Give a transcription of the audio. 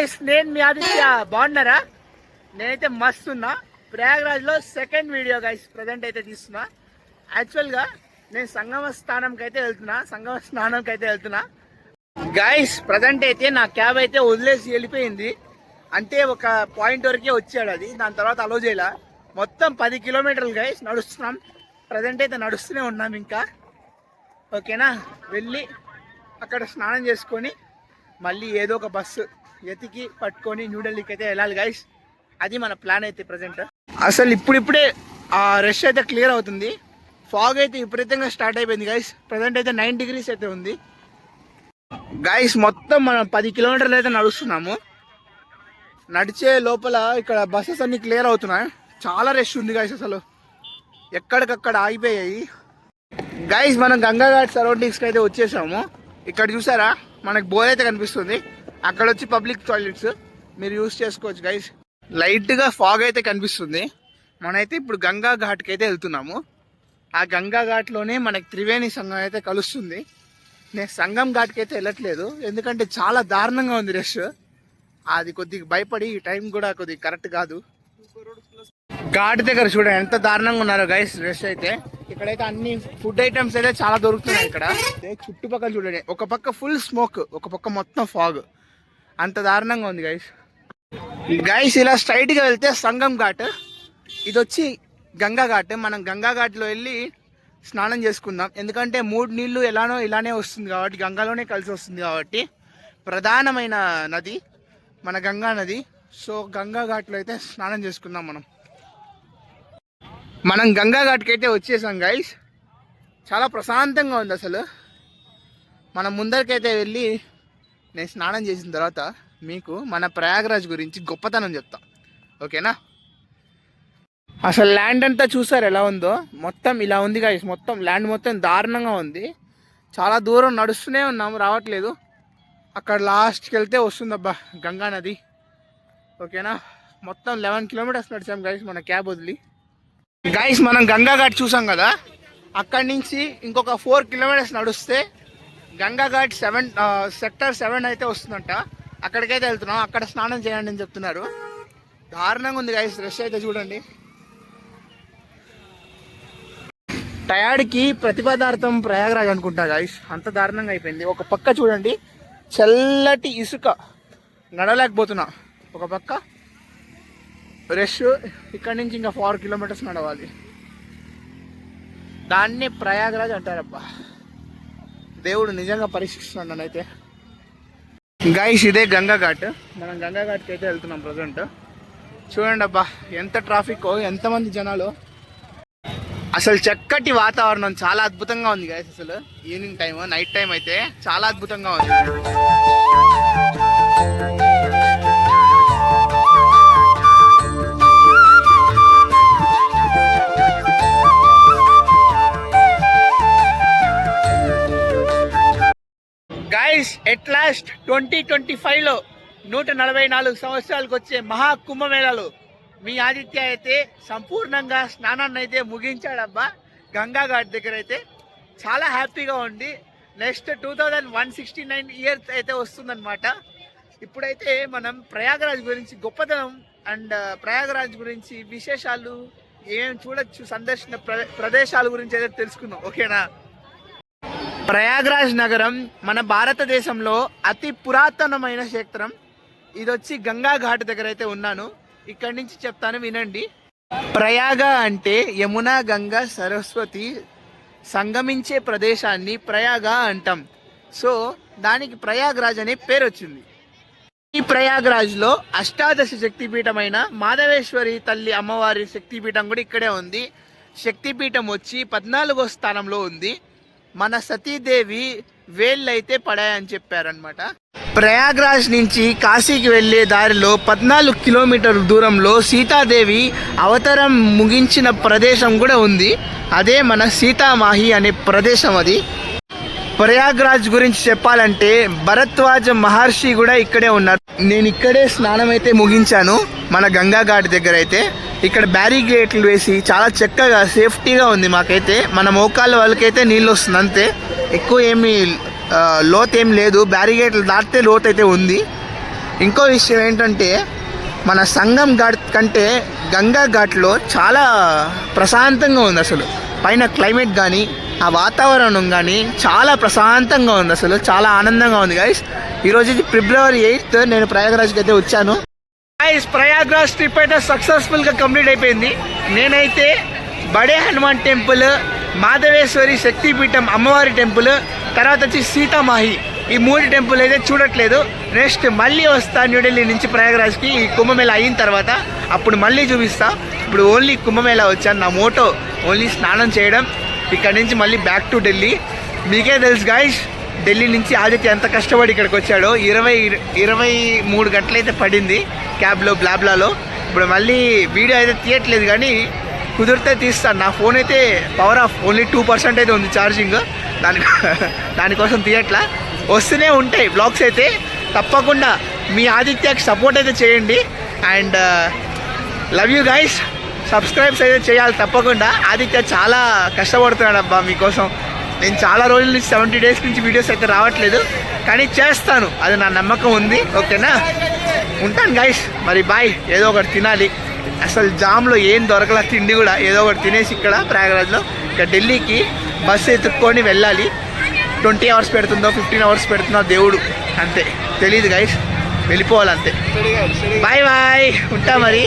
Guys నేను మీ ఆదిత్య బాగున్నారా? నేనైతే మస్తు ఉన్నా. ప్రయాగ్రాజ్ లో సెకండ్ వీడియో గైస్ ప్రజెంట్ అయితే తీస్తున్నా. యాక్చువల్గా నేను సంగమ స్నానంకి అయితే వెళ్తున్నా గైస్. ప్రజెంట్ అయితే నా క్యాబ్ అయితే వదిలేసి వెళ్ళిపోయింది. అంటే ఒక పాయింట్ వరకే వచ్చాడు అది, దాని తర్వాత అలో చేయలే. మొత్తం 10 కిలోమీటర్లు గైస్ నడుస్తున్నాం. ప్రజెంట్ అయితే నడుస్తూనే ఉన్నాం ఇంకా. ఓకేనా, వెళ్ళి అక్కడ స్నానం చేసుకొని మళ్ళీ ఏదో ఒక బస్సు ఎతికి పట్టుకొని న్యూఢిల్లీకి అయితే వెళ్ళాలి గైస్. అది మన ప్లాన్ అయితే ప్రజెంట్. అసలు ఇప్పుడిప్పుడే ఆ రష్ అయితే క్లియర్ అవుతుంది. ఫాగ్ అయితే విపరీతంగా స్టార్ట్ అయిపోయింది గైస్. ప్రజెంట్ అయితే 9 degrees అయితే ఉంది గైస్. మొత్తం మనం 10 కిలోమీటర్లు అయితే నడుస్తున్నాము. నడిచే లోపల ఇక్కడ బస్సెస్ అన్ని క్లియర్ అవుతున్నాయి. చాలా రష్ ఉంది గైస్. అసలు ఎక్కడికక్కడ ఆగిపోయాయి గైస్. మనం గంగా ఘాట్ సరౌండింగ్స్కి అయితే వచ్చేసాము. ఇక్కడ చూసారా మనకు బోర్ అయితే కనిపిస్తుంది. అక్కడ వచ్చి పబ్లిక్ టాయిలెట్స్ మీరు యూజ్ చేసుకోవచ్చు గైస్. లైట్గా ఫాగ్ అయితే కనిపిస్తుంది. మనమైతే ఇప్పుడు గంగా ఘాట్కి అయితే వెళ్తున్నాము. ఆ గంగా ఘాట్లోనే మనకి త్రివేణి సంఘం అయితే కలుస్తుంది. నేను సంగం ఘాట్కి అయితే వెళ్ళట్లేదు, ఎందుకంటే చాలా దారుణంగా ఉంది రష్. అది కొద్దిగా భయపడి ఈ టైం కూడా కొద్దిగా కరెక్ట్ కాదు. ఘాట్ దగ్గర చూడండి ఎంత దారుణంగా ఉన్నారో గైస్ రష్ అయితే. ఇక్కడైతే అన్ని ఫుడ్ ఐటమ్స్ అయితే చాలా దొరుకుతున్నాయి. ఇక్కడ చుట్టుపక్కల చూడండి, ఒక పక్క ఫుల్ స్మోక్, ఒక పక్క మొత్తం ఫాగ్. అంత దారుణంగా ఉంది గైస్. ఇలా స్ట్రైట్ గా వెళ్తే సంగం ఘాట్, ఇది వచ్చి గంగా ఘాట్. మనం గంగా ఘాట్లో వెళ్ళి స్నానం చేసుకుందాం. ఎందుకంటే 3 నీళ్లు ఇలానే వస్తుంది కాబట్టి, గంగాలోనే కలిసి వస్తుంది కాబట్టి. ప్రధానమైన నది మన గంగా నది. సో గంగా ఘాట్లో అయితే స్నానం చేసుకుందాం. మనం గంగా ఘాట్కి అయితే వచ్చేసాం గైస్. చాలా ప్రశాంతంగా ఉంది అసలు. మనం ముందరికైతే వెళ్ళి నేను స్నానం చేసిన తర్వాత మీకు మన ప్రయాగరాజ్ గురించి గొప్పతనం చెప్తాం. ఓకేనా? అసలు ల్యాండ్ అంతా చూసారు ఎలా ఉందో. మొత్తం ఇలా ఉంది గైస్. మొత్తం ల్యాండ్ మొత్తం దారుణంగా ఉంది. చాలా దూరం నడుస్తూనే ఉన్నాము, రావట్లేదు. అక్కడ లాస్ట్కి వెళ్తే వస్తుందబ్బా గంగా నది. ఓకేనా, మొత్తం 11 kilometers నడిచాం గైస్ మన క్యాబ్ వదిలి. గైస్ మనం గంగా ఘాట్ చూసాం కదా, అక్కడి నుంచి ఇంకొక 4 kilometers నడుస్తే గంగా ఘాట్ సెక్టర్ 7 అయితే వస్తుందంట. అక్కడికైతే వెళ్తున్నాం. అక్కడ స్నానం చేయండి అని చెప్తున్నారు. దారుణంగా ఉంది గైస్ రష్ అయితే చూడండి. టయార్డ్కి ప్రతిపదార్థం ప్రయాగరాజ్ అనుకుంటా గైస్, అంత దారుణంగా అయిపోయింది. ఒక పక్క చూడండి చల్లటి ఇసుక, నడలేకపోతున్నా. ఒక పక్క రష్. ఇక్కడి నుంచి ఇంకా 4 kilometers నడవాలి. దాన్నే ప్రయాగరాజ్ అంటారబ్బా. దేవుడు నిజంగా పరీక్షిస్తున్నాడు నన్నైతే. గైస్ ఇదే గంగా ఘాట్. మనం గంగా ఘాట్కి అయితే వెళ్తున్నాం ప్రజెంట్. చూడండి అబ్బా ఎంత ట్రాఫిక్, ఎంతమంది జనాలు. అసలు చక్కటి వాతావరణం, చాలా అద్భుతంగా ఉంది గైస్. అసలు ఈవినింగ్ టైం, నైట్ టైం అయితే చాలా అద్భుతంగా ఉంది. గైస్ ఎట్ లాస్ట్ 2025లో 144 సంవత్సరాలకు వచ్చే మహా కుంభమేళాలో మీ ఆదిత్య అయితే సంపూర్ణంగా స్నానాన్ని అయితే ముగించాడబ్బా గంగా ఘాట్ దగ్గర. అయితే చాలా హ్యాపీగా ఉంది. నెక్స్ట్ 2169 years అయితే వస్తుందన్నమాట. ఇప్పుడైతే మనం ప్రయాగరాజ్ గురించి గొప్పతనం అండ్ ప్రయాగరాజ్ గురించి విశేషాలు, ఏం చూడొచ్చు, సందర్శన ప్రదేశాల గురించి అయితే తెలుసుకుందాం. ఓకేనా? ప్రయాగరాజ్ నగరం మన భారతదేశంలో అతి పురాతనమైన క్షేత్రం. ఇది వచ్చి గంగా ఘాట్ దగ్గర అయితే ఉన్నాను. ఇక్కడి నుంచి చెప్తాను వినండి. ప్రయాగ అంటే యమున, గంగా, సరస్వతి సంగమించే ప్రదేశాన్ని ప్రయాగ అంటాం. సో దానికి ప్రయాగరాజ్ అనే పేరు వచ్చింది. ఈ ప్రయాగరాజ్లో అష్టాదశ శక్తిపీఠమైన మాధవేశ్వరి తల్లి అమ్మవారి శక్తిపీఠం కూడా ఇక్కడే ఉంది. శక్తిపీఠం వచ్చి 14వ స్థానంలో ఉంది. మన సతీదేవి వేళ్ళు అయితే పడాయని చెప్పారనమాట. ప్రయాగ్రాజ్ నుంచి కాశీకి వెళ్ళే దారిలో 14 kilometers దూరంలో సీతాదేవి అవతారం ముగించిన ప్రదేశం కూడా ఉంది. అదే మన సీతామాహి అనే ప్రదేశం. అది ప్రయాగ్రాజ్ గురించి చెప్పాలంటే భరద్వాజ మహర్షి కూడా ఇక్కడే ఉన్నారు. నేను ఇక్కడే స్నానం అయితే ముగించాను మన గంగా ఘాట్ దగ్గర. అయితే ఇక్కడ బ్యారిగేట్లు వేసి చాలా చక్కగా సేఫ్టీగా ఉంది. మాకైతే మన మోకాళ్ళ వాళ్ళకైతే నీళ్ళు వస్తుంది అంతే, ఎక్కువ ఏమీ లోతు ఏం లేదు. బ్యారిగేట్లు దాటితే లోతు అయితే ఉంది. ఇంకో విషయం ఏంటంటే మన సంగం ఘాట్ కంటే గంగా ఘాట్లో చాలా ప్రశాంతంగా ఉంది అసలు. పైన క్లైమేట్ కానీ ఆ వాతావరణం కానీ చాలా ప్రశాంతంగా ఉంది అసలు, చాలా ఆనందంగా ఉంది గైస్. ఈరోజు February 8th నేను ప్రయాగరాజ్కి అయితే వచ్చాను గైస్. ప్రయాగరాజ్ ట్రిప్ అయితే సక్సెస్ఫుల్గా కంప్లీట్ అయిపోయింది. నేనైతే బడే హనుమాన్ టెంపుల్, మాధవేశ్వరి శక్తిపీఠం అమ్మవారి టెంపుల్, తర్వాత వచ్చి సీతామాహి, ఈ 3 టెంపుల్ అయితే చూడట్లేదు. నెక్స్ట్ మళ్ళీ వస్తా న్యూఢిల్లీ నుంచి ప్రయాగరాజ్కి ఈ కుంభమేళా అయిన తర్వాత, అప్పుడు మళ్ళీ చూపిస్తా. ఇప్పుడు ఓన్లీ కుంభమేళా వచ్చాను, నా మోటో ఓన్లీ స్నానం చేయడం. ఇక్కడ నుంచి మళ్ళీ బ్యాక్ టు ఢిల్లీ. మీకే తెలుసు గాయస్, ఢిల్లీ నుంచి ఆదిత్య ఎంత కష్టపడి ఇక్కడికి వచ్చాడో. 23 గంటలైతే పడింది క్యాబ్లో బ్లాబ్లాలో. ఇప్పుడు మళ్ళీ వీడియో అయితే తీయట్లేదు కానీ కుదిరితే తీస్తాను. నా ఫోన్ అయితే పవర్ ఆఫ్ ఓన్లీ 2% అయితే ఉంది ఛార్జింగ్, దానికోసం తీయట్లా. వస్తూనే ఉంటాయి బ్లాగ్స్ అయితే. తప్పకుండా మీ ఆదిత్యకి సపోర్ట్ అయితే చేయండి. And love you guys. Subscribes అయితే చేయాలి తప్పకుండా. ఆదిత్య చాలా కష్టపడుతున్నాడు అబ్బా మీకోసం. నేను చాలా రోజుల నుంచి 70 days నుంచి వీడియోస్ అయితే రావట్లేదు, కానీ చేస్తాను, అది నా నమ్మకం ఉంది. ఓకేనా, ఉంటాను గైస్. మరి బాయ్. ఏదో ఒకటి తినాలి, అసలు జామ్లో ఏం దొరకలా తిండి కూడా. ఏదో ఒకటి తినేసి ఇక్కడ ప్రయాగరాజ్లో ఇక్కడ ఢిల్లీకి బస్సు ఎత్తుక్కొని వెళ్ళాలి. 20 hours పెడుతుందో 15 hours పెడుతుందో దేవుడు అంతే తెలీదు గైస్. వెళ్ళిపోవాలంతే. బాయ్ బాయ్, ఉంటా మరి.